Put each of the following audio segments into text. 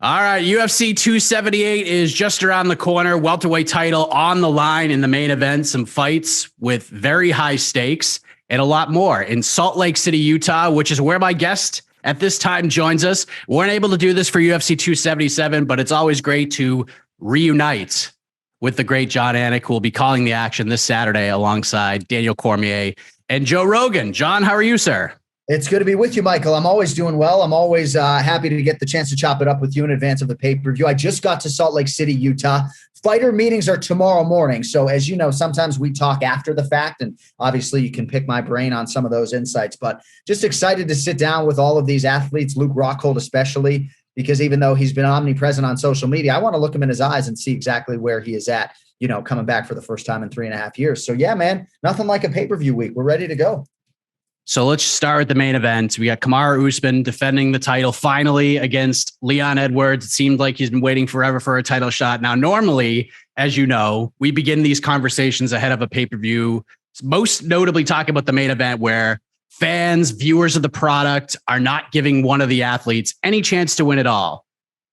All right, UFC 278 is just around the corner. Welterweight title on the line in the main event. Some fights with very high stakes and a lot more in Salt Lake City, Utah, which is where my guest at this time joins us. We weren't able to do this for UFC 277, but it's always great to reunite with the great Jon Anik, who will be calling the action this Saturday alongside Daniel Cormier and Joe Rogan. Jon, how are you, sir? It's good to be with you, Michael. I'm always doing well. I'm always happy to get the chance to chop it up with you in advance of the pay-per-view. I just got to Salt Lake City, Utah. Fighter meetings are tomorrow morning. So as you know, sometimes we talk after the fact, and obviously you can pick my brain on some of those insights, but just excited to sit down with all of these athletes, Luke Rockhold especially, because even though he's been omnipresent on social media, I want to look him in his eyes and see exactly where he is at, you know, coming back for the first time in 3.5 years. So yeah, man, nothing like a pay-per-view week. We're ready to go. So let's start with the main event. We got Kamaru Usman defending the title finally against Leon Edwards. It seemed like he's been waiting forever for a title shot. Now, normally, as you know, we begin these conversations ahead of a pay-per-view, most notably talking about the main event where fans, viewers of the product are not giving one of the athletes any chance to win at all.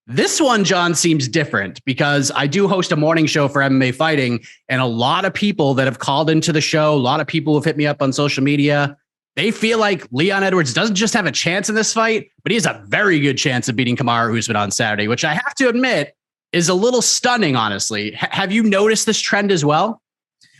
This one, Jon, seems different because I do host a morning show for MMA fighting, and a lot of people that have called into the show, a lot of people who have hit me up on social media, they feel like Leon Edwards doesn't just have a chance in this fight, but he has a very good chance of beating Kamaru Usman on Saturday, which I have to admit is a little stunning, honestly. Have you noticed this trend as well?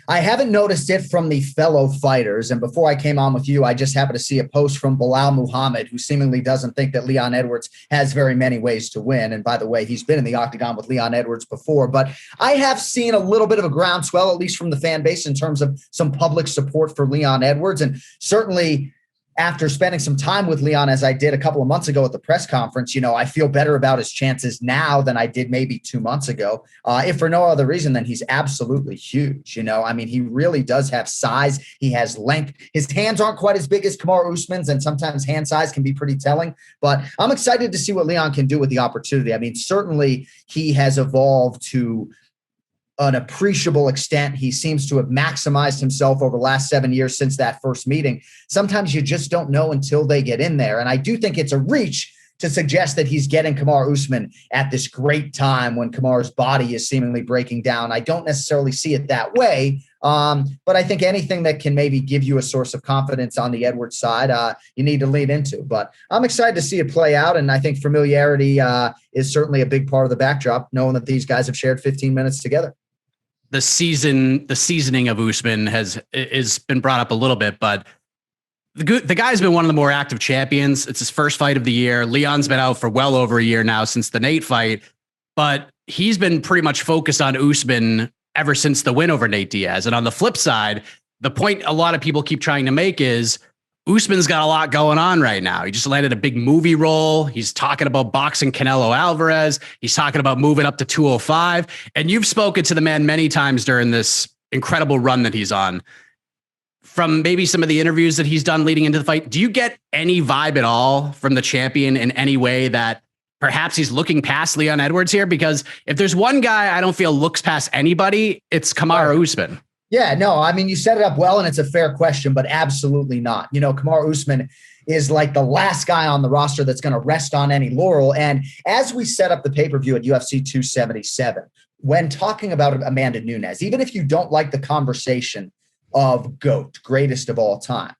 I haven't noticed it from the fellow fighters. And before I came on with you, I just happened to see a post from Bilal Muhammad, who seemingly doesn't think that Leon Edwards has very many ways to win. And by the way, he's been in the octagon with Leon Edwards before. But I have seen a little bit of a groundswell, at least from the fan base, in terms of some public support for Leon Edwards. And certainly after spending some time with Leon, as I did a couple of months ago at the press conference, you know, I feel better about his chances now than I did maybe 2 months ago. If for no other reason than he's absolutely huge. You know, I mean, he really does have size. He has length. His hands aren't quite as big as Kamaru Usman's, and sometimes hand size can be pretty telling. But I'm excited to see what Leon can do with the opportunity. I mean, certainly he has evolved to an appreciable extent. He seems to have maximized himself over the last 7 years since that first meeting. Sometimes you just don't know until they get in there. And I do think it's a reach to suggest that he's getting Kamaru Usman at this great time when Kamaru's body is seemingly breaking down. I don't necessarily see it that way. But I think anything that can maybe give you a source of confidence on the Edwards side, you need to lean into. But I'm excited to see it play out. And I think familiarity is certainly a big part of the backdrop, knowing that these guys have shared 15 minutes together. The seasoning of Usman has been brought up a little bit, but the guy's been one of the more active champions. It's his first fight of the year. Leon's been out for well over a year now since the Nate fight, but he's been pretty much focused on Usman ever since the win over Nate Diaz. And on the flip side, the point a lot of people keep trying to make is Usman's got a lot going on right now. He just landed a big movie role. He's talking about boxing Canelo Alvarez. He's talking about moving up to 205. And you've spoken to the man many times during this incredible run that he's on. From maybe some of the interviews that he's done leading into the fight, do you get any vibe at all from the champion in any way that perhaps he's looking past Leon Edwards here? Because if there's one guy I don't feel looks past anybody, it's Kamaru Usman. Yeah, no, I mean, you set it up well, and it's a fair question, but absolutely not. You know, Kamaru Usman is like the last guy on the roster that's going to rest on any laurel. And as we set up the pay-per-view at UFC 277, when talking about Amanda Nunes, even if you don't like the conversation of GOAT, greatest of all time,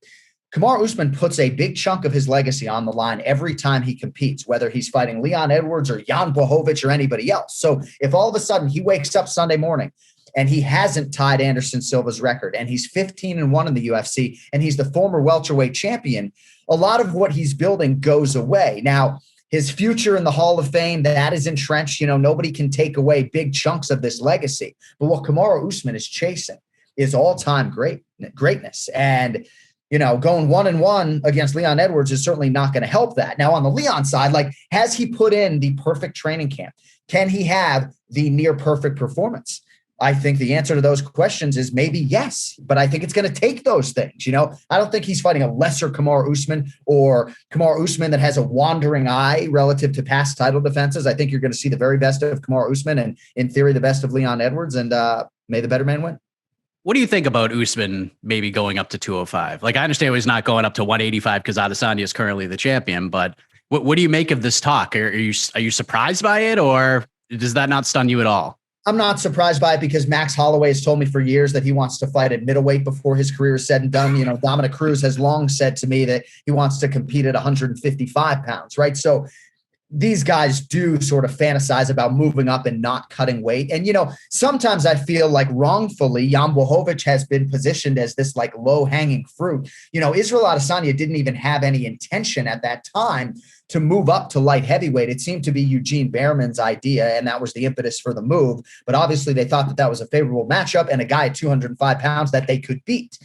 Kamaru Usman puts a big chunk of his legacy on the line every time he competes, whether he's fighting Leon Edwards or Jan Blachowicz or anybody else. So if all of a sudden he wakes up Sunday morning and he hasn't tied Anderson Silva's record, and he's 15-1 in the UFC, and he's the former welterweight champion, a lot of what he's building goes away. Now, his future in the Hall of Fame, that is entrenched. You know, nobody can take away big chunks of this legacy. But what Kamaru Usman is chasing is all-time greatness. And, you know, going 1-1 against Leon Edwards is certainly not going to help that. Now, on the Leon side, like, has he put in the perfect training camp? Can he have the near perfect performance? I think the answer to those questions is maybe yes, but I think it's going to take those things. You know, I don't think he's fighting a lesser Kamaru Usman or Kamaru Usman that has a wandering eye relative to past title defenses. I think you're going to see the very best of Kamaru Usman and, in theory, the best of Leon Edwards, and may the better man win. What do you think about Usman maybe going up to 205? Like, I understand he's not going up to 185 because Adesanya is currently the champion, but What do you make of this talk? Are you surprised by it, or does that not stun you at all? I'm not surprised by it because Max Holloway has told me for years that he wants to fight at middleweight before his career is said and done. You know, Dominic Cruz has long said to me that he wants to compete at 155 pounds, right? So these guys do sort of fantasize about moving up and not cutting weight. And, you know, sometimes I feel like wrongfully, Jan Blachowicz has been positioned as this like low hanging fruit. You know, Israel Adesanya didn't even have any intention at that time to move up to light heavyweight. It seemed to be Eugene Behrman's idea, and that was the impetus for the move. But obviously they thought that that was a favorable matchup and a guy at 205 pounds that they could beat.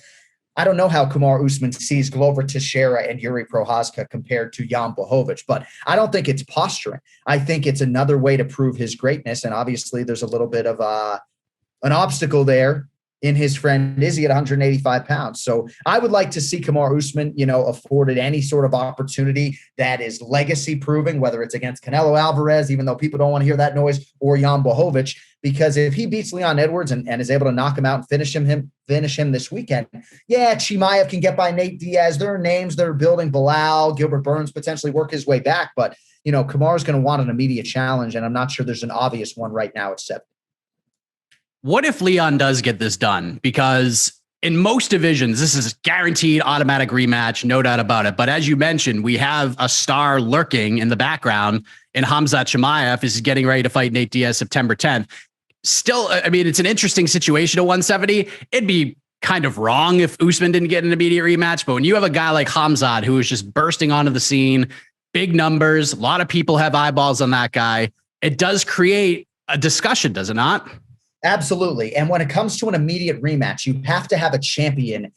I don't know how Kamaru Usman sees Glover Teixeira and Yuri Prochazka compared to Jan Blachowicz, but I don't think it's posturing. I think it's another way to prove his greatness. And obviously there's a little bit of an obstacle there in his friend Izzy at 185 pounds. So I would like to see Kamaru Usman, you know, afforded any sort of opportunity that is legacy proving, whether it's against Canelo Alvarez, even though people don't want to hear that noise, or Jan Blachowicz, because if he beats Leon Edwards and is able to knock him out and finish him this weekend, yeah, Chimaev can get by Nate Diaz. There are names that are building. Bilal, Gilbert Burns potentially work his way back, but you know, Kamaru's going to want an immediate challenge, and I'm not sure there's an obvious one right now at 7. What if Leon does get this done? Because in most divisions, this is a guaranteed automatic rematch, no doubt about it. But as you mentioned, we have a star lurking in the background, and Khamzat Chimaev is getting ready to fight Nate Diaz September 10th. Still, I mean, it's an interesting situation at 170. It'd be kind of wrong if Usman didn't get an immediate rematch. But when you have a guy like Khamzat who is just bursting onto the scene, big numbers, a lot of people have eyeballs on that guy, it does create a discussion, does it not? Absolutely. And when it comes to an immediate rematch, you have to have a champion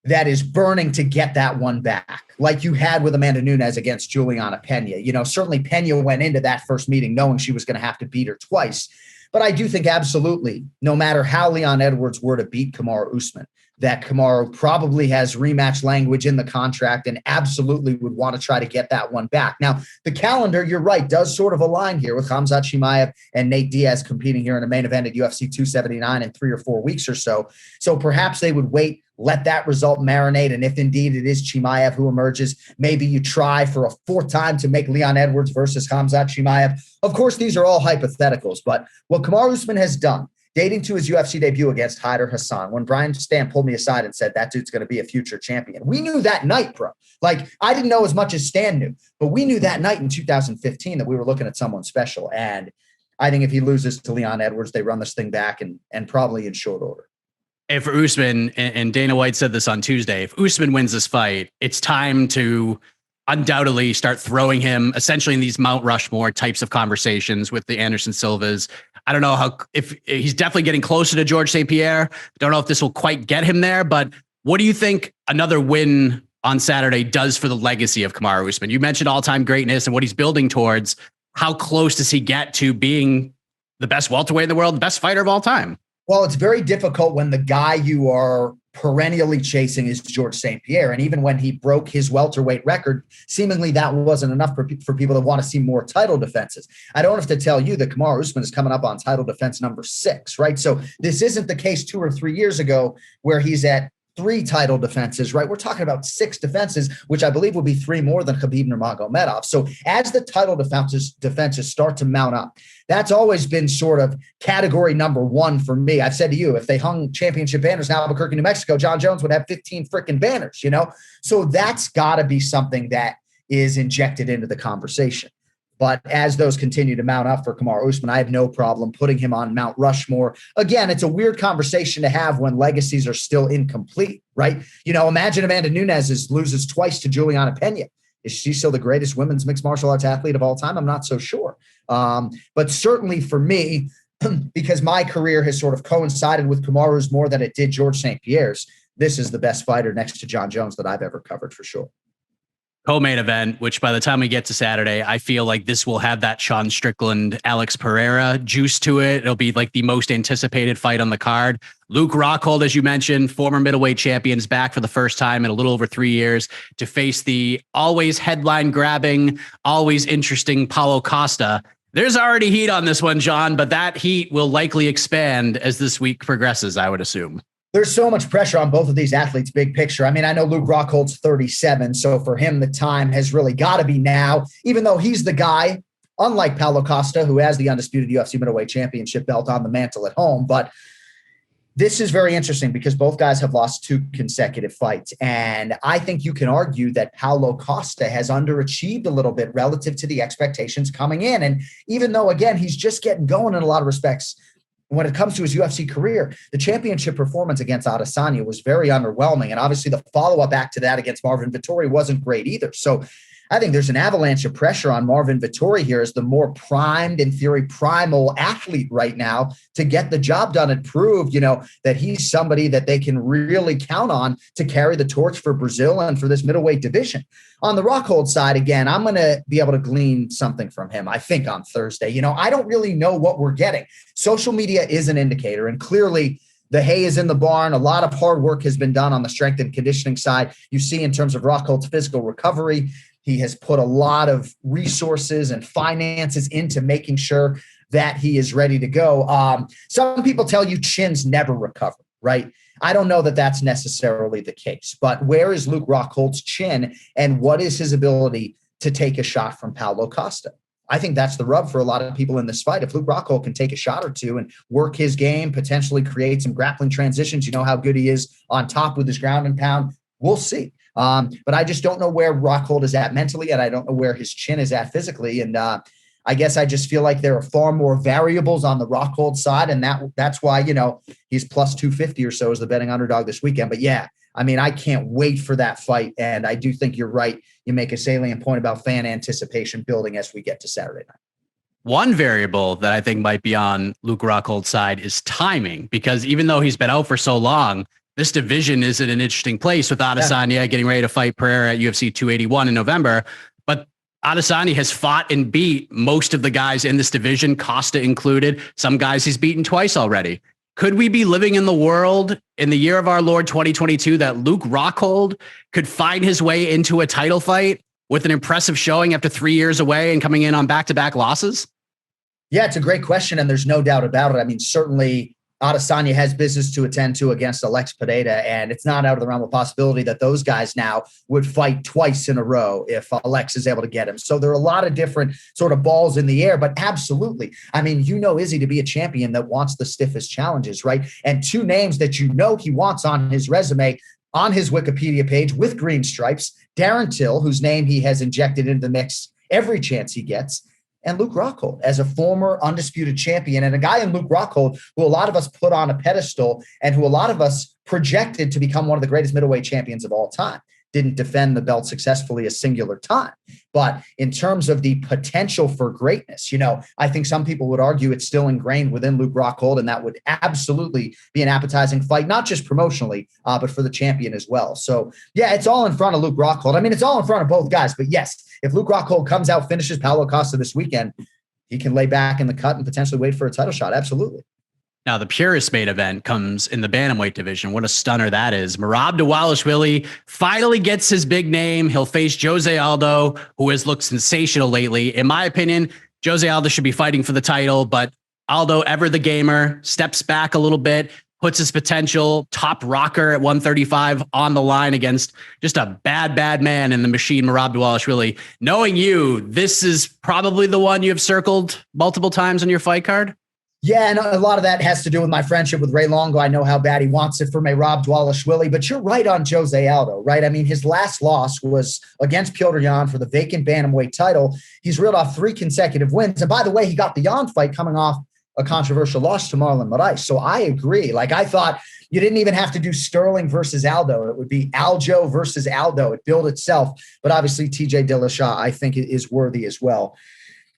that is burning to get that one back, like you had with Amanda Nunes against Juliana Pena. You know, certainly Pena went into that first meeting knowing she was going to have to beat her twice. But I do think absolutely, no matter how Leon Edwards were to beat Kamaru Usman, that Kamaru probably has rematch language in the contract and absolutely would want to try to get that one back. Now, the calendar, you're right, does sort of align here with Khamzat Chimaev and Nate Diaz competing here in a main event at UFC 279 in 3 or 4 weeks or so. So perhaps they would wait, let that result marinate. And if indeed it is Chimaev who emerges, maybe you try for a 4th time to make Leon Edwards versus Khamzat Chimaev. Of course, these are all hypotheticals, but what Kamaru Usman has done, dating to his UFC debut against Haider Hassan, when Brian Stamp pulled me aside and said, that dude's going to be a future champion. We knew that night, bro. Like, I didn't know as much as Stan knew, but we knew that night in 2015 that we were looking at someone special. And I think if he loses to Leon Edwards, they run this thing back and probably in short order. If Usman, and Dana White said this on Tuesday, if Usman wins this fight, it's time to undoubtedly start throwing him essentially in these Mount Rushmore types of conversations with the Anderson Silvas. I don't know if he's definitely getting closer to George St. Pierre. Don't know if this will quite get him there, but what do you think another win on Saturday does for the legacy of Kamaru Usman? You mentioned all-time greatness and what he's building towards. How close does he get to being the best welterweight in the world, the best fighter of all time? Well, it's very difficult when the guy you are perennially chasing is George St. Pierre. And even when he broke his welterweight record, seemingly that wasn't enough for people to want to see more title defenses. I don't have to tell you that Kamaru Usman is coming up on title defense number 6, right? So this isn't the case 2 or 3 years ago where he's at 3 title defenses, right? We're talking about 6 defenses, which I believe will be 3 more than Khabib Nurmagomedov. So as the title defenses start to mount up, that's always been sort of category number 1 for me. I've said to you, if they hung championship banners in Albuquerque, New Mexico, John Jones would have 15 freaking banners, you know? So that's got to be something that is injected into the conversation. But as those continue to mount up for Kamaru Usman, I have no problem putting him on Mount Rushmore. Again, it's a weird conversation to have when legacies are still incomplete, right? You know, imagine Amanda Nunes loses twice to Juliana Pena. Is she still the greatest women's mixed martial arts athlete of all time? I'm not so sure. But certainly for me, because my career has sort of coincided with Kamaru's more than it did George St. Pierre's, this is the best fighter next to John Jones that I've ever covered for sure. Co-main event, which by the time we get to Saturday, I feel like this will have that Sean Strickland, Alex Pereira juice to it. It'll be like the most anticipated fight on the card. Luke Rockhold, as you mentioned, former middleweight champion, is back for the first time in a little over 3 years to face the always headline grabbing, always interesting Paulo Costa. There's already heat on this one, John, but that heat will likely expand as this week progresses, I would assume. There's so much pressure on both of these athletes, big picture. I mean, I know Luke Rockhold's 37, so for him, the time has really got to be now, even though he's the guy, unlike Paulo Costa, who has the undisputed UFC middleweight championship belt on the mantle at home. But this is very interesting because both guys have lost 2 consecutive fights. And I think you can argue that Paulo Costa has underachieved a little bit relative to the expectations coming in. And even though, again, he's just getting going in a lot of respects, when it comes to his UFC career, the championship performance against Adesanya was very underwhelming. And obviously the follow-up act to that against Marvin Vettori wasn't great either. So I think there's an avalanche of pressure on Marvin Vettori here as the more primed, in theory, primal athlete right now to get the job done and prove, that he's somebody that they can really count on to carry the torch for Brazil and for this middleweight division. On the Rockhold side, again, I'm going to be able to glean something from him, I think, on Thursday. I don't really know what we're getting. Social media is an indicator, and clearly the hay is in the barn. A lot of hard work has been done on the strength and conditioning side. You see in terms of Rockhold's physical recovery, he has put a lot of resources and finances into making sure that he is ready to go. Some people tell you chins never recover, right? I don't know that that's necessarily the case, but where is Luke Rockhold's chin and what is his ability to take a shot from Paulo Costa? I think that's the rub for a lot of people in this fight. If Luke Rockhold can take a shot or two and work his game, potentially create some grappling transitions, you know how good he is on top with his ground and pound, we'll see. But I just don't know where Rockhold is at mentally, and I don't know where his chin is at physically. And I guess I just feel like there are far more variables on the Rockhold side, and that's why, he's plus 250 or so as the betting underdog this weekend. But yeah, I mean, I can't wait for that fight. And I do think you're right. You make a salient point about fan anticipation building as we get to Saturday night. One variable that I think might be on Luke Rockhold's side is timing, because even though he's been out for so long, this division is in an interesting place with Adesanya getting ready to fight Pereira at UFC 281 in November. But Adesanya has fought and beat most of the guys in this division, Costa included. Some guys he's beaten twice already. Could we be living in the world in the year of our Lord 2022 that Luke Rockhold could find his way into a title fight with an impressive showing after 3 years away and coming in on back-to-back losses? Yeah, it's a great question, and there's no doubt about it. I mean, certainly Adesanya has business to attend to against Alex Pereira, and it's not out of the realm of possibility that those guys now would fight twice in a row if Alex is able to get him. So there are a lot of different sort of balls in the air, but absolutely. I mean, Izzy to be a champion that wants the stiffest challenges, right? And 2 names that he wants on his resume, on his Wikipedia page with green stripes, Darren Till, whose name he has injected into the mix every chance he gets, and Luke Rockhold as a former undisputed champion, and a guy in Luke Rockhold who a lot of us put on a pedestal and who a lot of us projected to become one of the greatest middleweight champions of all time. Didn't defend the belt successfully a singular time. But in terms of the potential for greatness, I think some people would argue it's still ingrained within Luke Rockhold, and that would absolutely be an appetizing fight, not just promotionally, but for the champion as well. So yeah, it's all in front of Luke Rockhold. I mean, it's all in front of both guys, but yes, if Luke Rockhold comes out, finishes Paulo Costa this weekend, he can lay back in the cut and potentially wait for a title shot. Absolutely. Now, the purest main event comes in the bantamweight division. What a stunner that is. Merab Dvalishvili finally gets his big name. He'll face José Aldo, who has looked sensational lately. In my opinion, José Aldo should be fighting for the title, but Aldo, ever the gamer, steps back a little bit, puts his potential top rocker at 135 on the line against just a bad man in the machine, Merab Dvalishvili. Knowing you, this is probably the one you have circled multiple times on your fight card? Yeah, and a lot of that has to do with my friendship with Ray Longo. I know how bad he wants it for Merab Dvalishvili, but you're right on José Aldo, right? I mean, his last loss was against Petr Yan for the vacant bantamweight title. He's reeled off 3 consecutive wins. And by the way, he got the Yan fight coming off a controversial loss to Marlon Moraes. So I agree. Like, I thought you didn't even have to do Sterling versus Aldo. It would be Aljo versus Aldo. It billed itself. But obviously, TJ Dillashaw, I think, is worthy as well.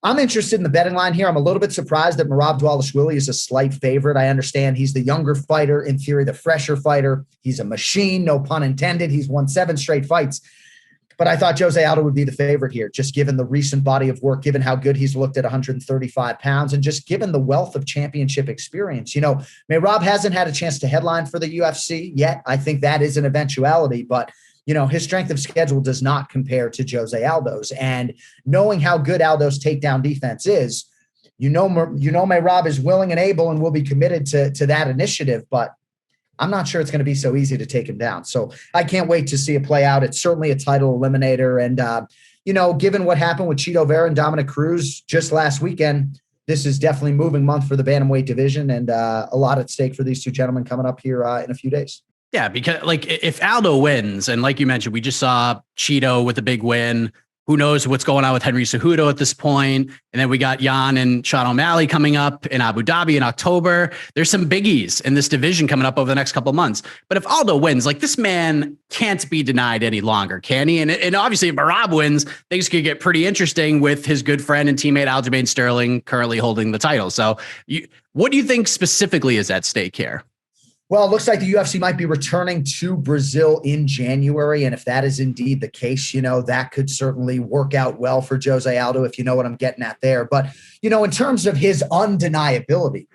I'm interested in the betting line here. I'm a little bit surprised that Merab Dvalishvili is a slight favorite. I understand he's the younger fighter, in theory, the fresher fighter. He's a machine, no pun intended. He's won 7 straight fights. But I thought José Aldo would be the favorite here, just given the recent body of work, given how good he's looked at 135 pounds, and just given the wealth of championship experience. Merab hasn't had a chance to headline for the UFC yet. I think that is an eventuality, but his strength of schedule does not compare to José Aldo's. And knowing how good Aldo's takedown defense is, Merab is willing and able and will be committed to that initiative. But I'm not sure it's going to be so easy to take him down. So I can't wait to see it play out. It's certainly a title eliminator. And, given what happened with Chito Vera and Dominic Cruz just last weekend, this is definitely moving month for the bantamweight division, and a lot at stake for these two gentlemen coming up here in a few days. Yeah, because like if Aldo wins, and like you mentioned, we just saw Chito with a big win. Who knows what's going on with Henry Cejudo at this point? And then we got Jan and Sean O'Malley coming up in Abu Dhabi in October. There's some biggies in this division coming up over the next couple of months. But if Aldo wins, like this man can't be denied any longer, can he? And obviously if Merab wins, things could get pretty interesting with his good friend and teammate Aljamain Sterling currently holding the title. So what do you think specifically is at stake here? Well, it looks like the UFC might be returning to Brazil in January. And if that is indeed the case, that could certainly work out well for José Aldo, if you know what I'm getting at there. But, in terms of his undeniability,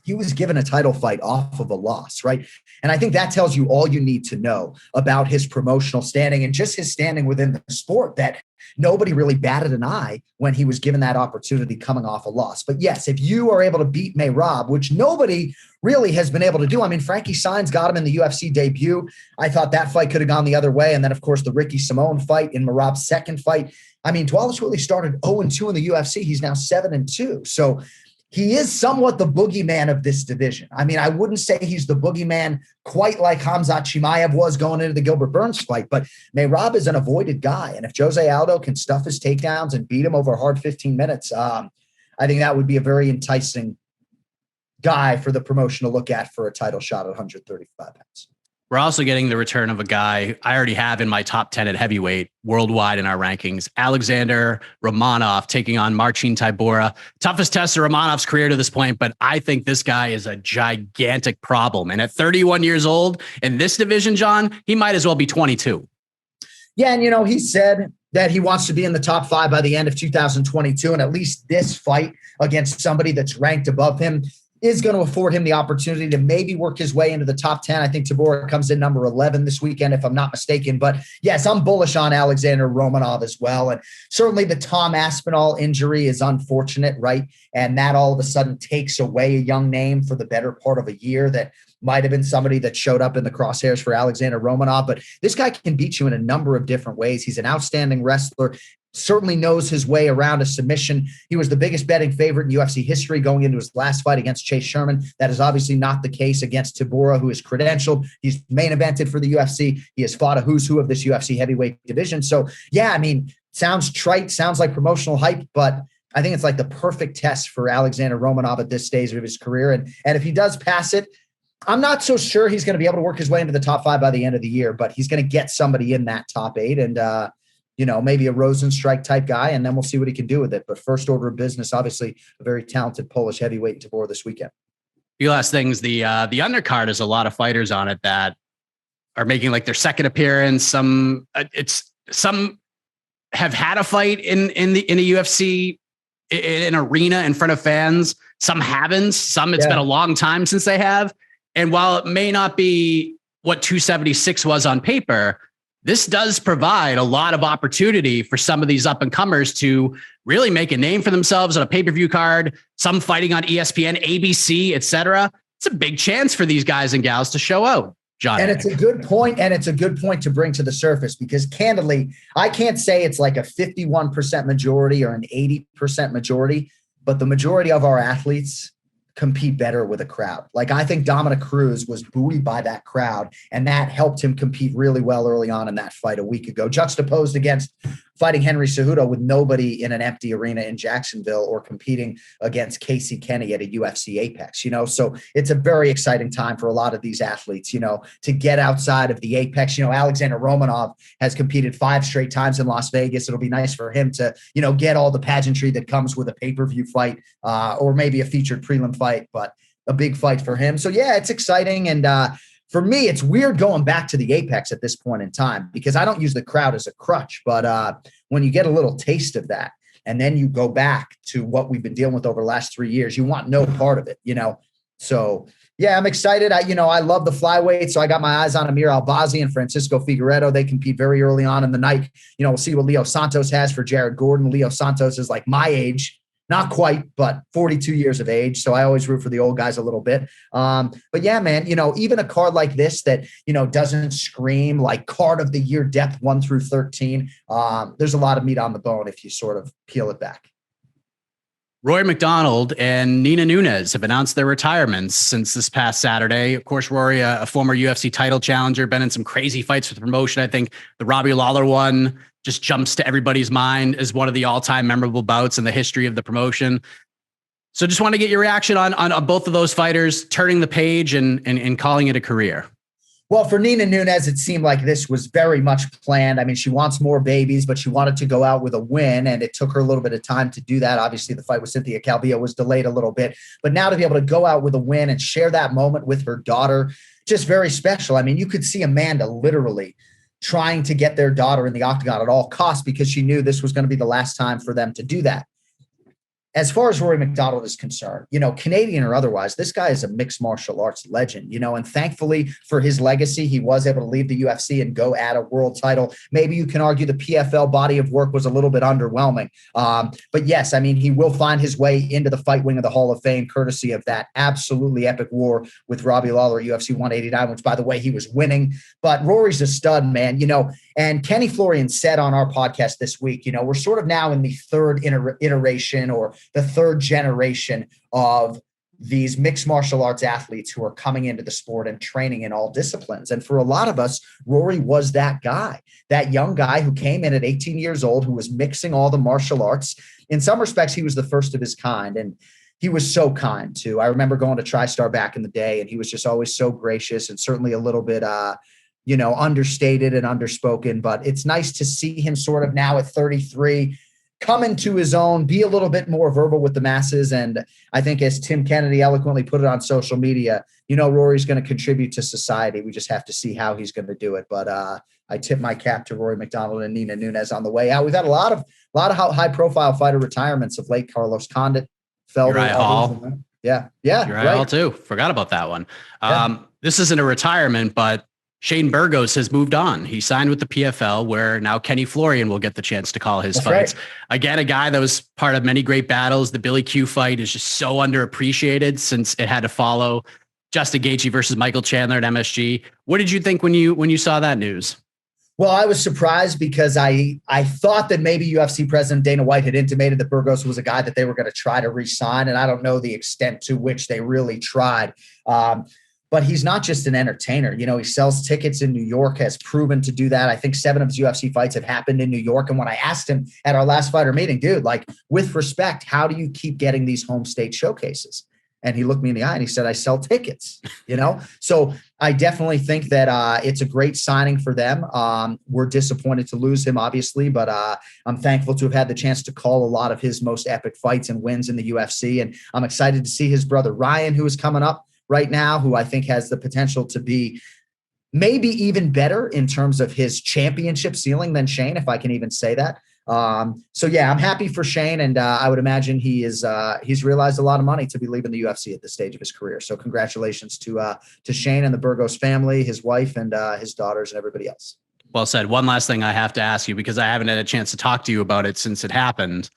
he was given a title fight off of a loss, right? And I think that tells you all you need to know about his promotional standing and just his standing within the sport, that nobody really batted an eye when he was given that opportunity coming off a loss. But yes, if you are able to beat Merab, which nobody really has been able to do. I mean, Frankie Saenz got him in the UFC debut. I thought that fight could have gone the other way. And then, of course, the Ricky Simone fight in Merab's second fight. I mean, Dvalishvili started 0-2 in the UFC. He's now 7-2. So he is somewhat the boogeyman of this division. I mean, I wouldn't say he's the boogeyman quite like Khamzat Chimaev was going into the Gilbert Burns fight, but Merab is an avoided guy. And if José Aldo can stuff his takedowns and beat him over a hard 15 minutes, I think that would be a very enticing guy for the promotion to look at for a title shot at 135 pounds. We're also getting the return of a guy I already have in my top 10 at heavyweight worldwide in our rankings, Alexandr Romanov taking on Marcin Tybura. Toughest test of Romanov's career to this point, but I think this guy is a gigantic problem. And at 31 years old in this division, John, he might as well be 22. Yeah, and he said that he wants to be in the top 5 by the end of 2022, and at least this fight against somebody that's ranked above him is going to afford him the opportunity to maybe work his way into the top 10. I think Tybura comes in number 11 this weekend, if I'm not mistaken. But yes, I'm bullish on Alexandr Romanov as well. And certainly the Tom Aspinall injury is unfortunate, right? And that all of a sudden takes away a young name for the better part of a year that might have been somebody that showed up in the crosshairs for Alexandr Romanov. But this guy can beat you in a number of different ways. He's an outstanding wrestler. Certainly knows his way around a submission. He was the biggest betting favorite in UFC history going into his last fight against Chase Sherman. That is obviously not the case against Tybura, who is credentialed. He's main evented for the UFC. He has fought a who's who of this UFC heavyweight division. So yeah, I mean, sounds trite, sounds like promotional hype, but I think it's like the perfect test for Alexandr Romanov at this stage of his career. And if he does pass it, I'm not so sure he's going to be able to work his way into the top 5 by the end of the year, but he's going to get somebody in that top 8. And, maybe a Rosenstrike type guy, and then we'll see what he can do with it. But first order of business, obviously a very talented Polish heavyweight in Tybura this weekend. Few last things. The undercard has a lot of fighters on it that are making like their second appearance. Some have had a fight in the UFC in an arena in front of fans. Some haven't. Some it's been a long time since they have. And while it may not be what 276 was on paper, this does provide a lot of opportunity for some of these up and comers to really make a name for themselves on a pay-per-view card, some fighting on ESPN, ABC, etc. It's a big chance for these guys and gals to show out, Jon. And it's a good point. And it's a good point to bring to the surface, because candidly, I can't say it's like a 51% majority or an 80% majority, but the majority of our athletes compete better with a crowd. Like, I think Dominic Cruz was buoyed by that crowd, and that helped him compete really well early on in that fight a week ago, juxtaposed against fighting Henry Cejudo with nobody in an empty arena in Jacksonville, or competing against Casey Kenny at a UFC Apex, so it's a very exciting time for a lot of these athletes, to get outside of the Apex. Alexandr Romanov has competed 5 straight times in Las Vegas. It'll be nice for him to, get all the pageantry that comes with a pay-per-view fight, or maybe a featured prelim fight, but a big fight for him. So yeah, it's exciting. And, for me, it's weird going back to the Apex at this point in time, because I don't use the crowd as a crutch. But when you get a little taste of that, and then you go back to what we've been dealing with over the last 3 years, you want no part of it, So, yeah, I'm excited. I love the flyweight. So I got my eyes on Amir Albazi and Francisco Figueiredo. They compete very early on in the night. We'll see what Leo Santos has for Jared Gordon. Leo Santos is like my age. Not quite, but 42 years of age. So I always root for the old guys a little bit. But yeah, man, even a card like this that, doesn't scream like card of the year depth 1 through 13. There's a lot of meat on the bone if you sort of peel it back. Rory MacDonald and Nina Nunes have announced their retirements since this past Saturday. Of course, Rory, a former UFC title challenger, been in some crazy fights with the promotion. I think the Robbie Lawler one just jumps to everybody's mind as one of the all-time memorable bouts in the history of the promotion. So just want to get your reaction on both of those fighters turning the page and calling it a career. Well, for Nina Nunes, it seemed like this was very much planned. I mean, she wants more babies, but she wanted to go out with a win, and it took her a little bit of time to do that. Obviously, the fight with Cynthia Calvillo was delayed a little bit, but now to be able to go out with a win and share that moment with her daughter, just very special. I mean, you could see Amanda literally trying to get their daughter in the octagon at all costs because she knew this was going to be the last time for them to do that. As far as Rory MacDonald is concerned, Canadian or otherwise, this guy is a mixed martial arts legend, and thankfully for his legacy, he was able to leave the UFC and go at a world title. Maybe you can argue the PFL body of work was a little bit underwhelming. But yes, I mean, he will find his way into the fight wing of the Hall of Fame, courtesy of that absolutely epic war with Robbie Lawler at UFC 189, which, by the way, he was winning. But Rory's a stud, man, and Kenny Florian said on our podcast this week, we're sort of now in the third iteration or the third generation of these mixed martial arts athletes who are coming into the sport and training in all disciplines. And for a lot of us, Rory was that guy, that young guy who came in at 18 years old, who was mixing all the martial arts. In some respects, he was the first of his kind. And he was so kind too. I remember going to TriStar back in the day, and he was just always so gracious and certainly a little bit, understated and underspoken. But it's nice to see him sort of now at 33 come into his own, be a little bit more verbal with the masses. And I think, as Tim Kennedy eloquently put it on social media, Rory's going to contribute to society. We just have to see how he's going to do it. But I tip my cap to Rory MacDonald and Nina Nunes on the way out. We've had a lot of high profile fighter retirements of late. Carlos Condit, Uriah Hall. Yeah. Uriah Hall too. Forgot about that one. This isn't a retirement, but Shane Burgos has moved on. He signed with the PFL, where now Kenny Florian will get the chance to call his fights. Right. Again, a guy that was part of many great battles. The Billy Q fight is just so underappreciated since it had to follow Justin Gaethje versus Michael Chandler at MSG. What did you think when you saw that news? Well, I was surprised because I thought that maybe UFC president Dana White had intimated that Burgos was a guy that they were going to try to re-sign, and I don't know the extent to which they really tried. But he's not just an entertainer. He sells tickets in New York, has proven to do that. I think 7 of his UFC fights have happened in New York. And when I asked him at our last fighter meeting, dude, like, with respect, how do you keep getting these home state showcases? And he looked me in the eye and he said, I sell tickets, So I definitely think that it's a great signing for them. We're disappointed to lose him, obviously, but I'm thankful to have had the chance to call a lot of his most epic fights and wins in the UFC. And I'm excited to see his brother Ryan, who is coming up right now, who I think has the potential to be maybe even better in terms of his championship ceiling than Shane, if I can even say that. So yeah, I'm happy for Shane, and I would imagine he's realized a lot of money to be leaving the UFC at this stage of his career. So congratulations to Shane and the Burgos family, his wife, and his daughters, and everybody else. Well said. One last thing I have to ask you, because I haven't had a chance to talk to you about it since it happened.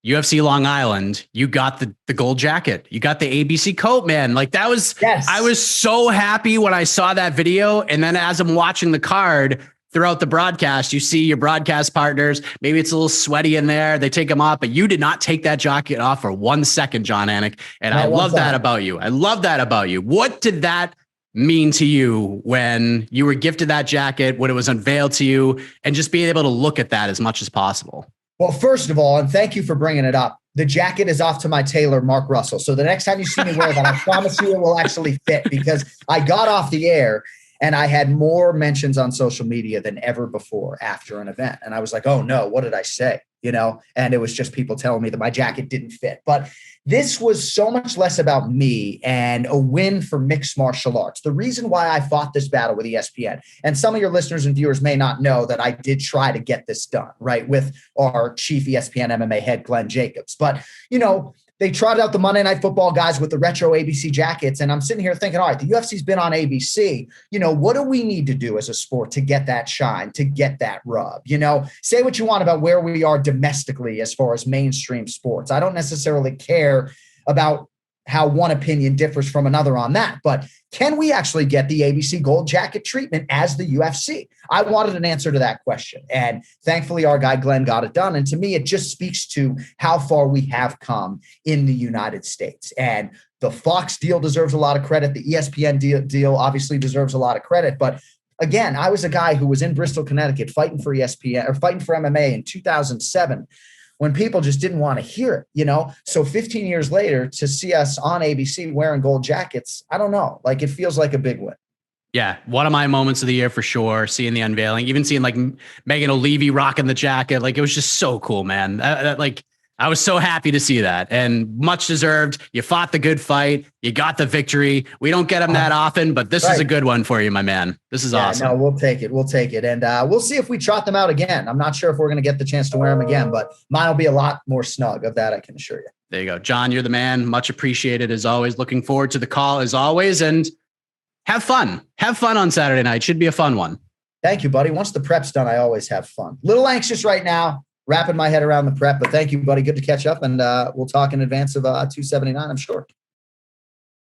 UFC Long Island, you got the gold jacket. You got the ABC coat, man. Like, that was, yes. I was so happy when I saw that video. And then as I'm watching the card throughout the broadcast, you see your broadcast partners. Maybe it's a little sweaty in there. They take them off, but you did not take that jacket off for 1 second, Jon Anik. And I love that about you. I love that about you. What did that mean to you when you were gifted that jacket, when it was unveiled to you, and just being able to look at that as much as possible? Well, first of all, and thank you for bringing it up, the jacket is off to my tailor, Mark Russell. So the next time you see me wear that, I promise you it will actually fit, because I got off the air and I had more mentions on social media than ever before after an event. And I was like, oh no, what did I say? And it was just people telling me that my jacket didn't fit. But this was so much less about me and a win for mixed martial arts. The reason why I fought this battle with ESPN, and some of your listeners and viewers may not know that I did try to get this done, right, with our chief ESPN MMA head, Glenn Jacobs. But, they trotted out the Monday Night Football guys with the retro ABC jackets. And I'm sitting here thinking, all right, the UFC's been on ABC. What do we need to do as a sport to get that shine, to get that rub? Say what you want about where we are domestically as far as mainstream sports. I don't necessarily care about how one opinion differs from another on that, but can we actually get the ABC gold jacket treatment as the UFC? I wanted an answer to that question. And thankfully our guy Glenn got it done. And to me, it just speaks to how far we have come in the United States. And the Fox deal deserves a lot of credit. The ESPN deal obviously deserves a lot of credit. But again, I was a guy who was in Bristol, Connecticut, fighting for ESPN or fighting for MMA in 2007. When people just didn't want to hear it, So 15 years later, to see us on ABC wearing gold jackets, I don't know. Like, it feels like a big win. Yeah, one of my moments of the year for sure. Seeing the unveiling, even seeing like Megan O'Leary rocking the jacket, like it was just so cool, man. I was so happy to see that, and much deserved. You fought the good fight. You got the victory. We don't get them that often, but this is a good one for you, my man. This is awesome. No, we'll take it. We'll take it. And we'll see if we trot them out again. I'm not sure if we're going to get the chance to wear them again, but mine will be a lot more snug. Of that, I can assure you. There you go. Jon, you're the man. Much appreciated as always. Looking forward to the call as always, and have fun. Have fun on Saturday night. Should be a fun one. Thank you, buddy. Once the prep's done, I always have fun. Little anxious right now, wrapping my head around the prep, but thank you, buddy. Good to catch up, and we'll talk in advance of 279, I'm sure.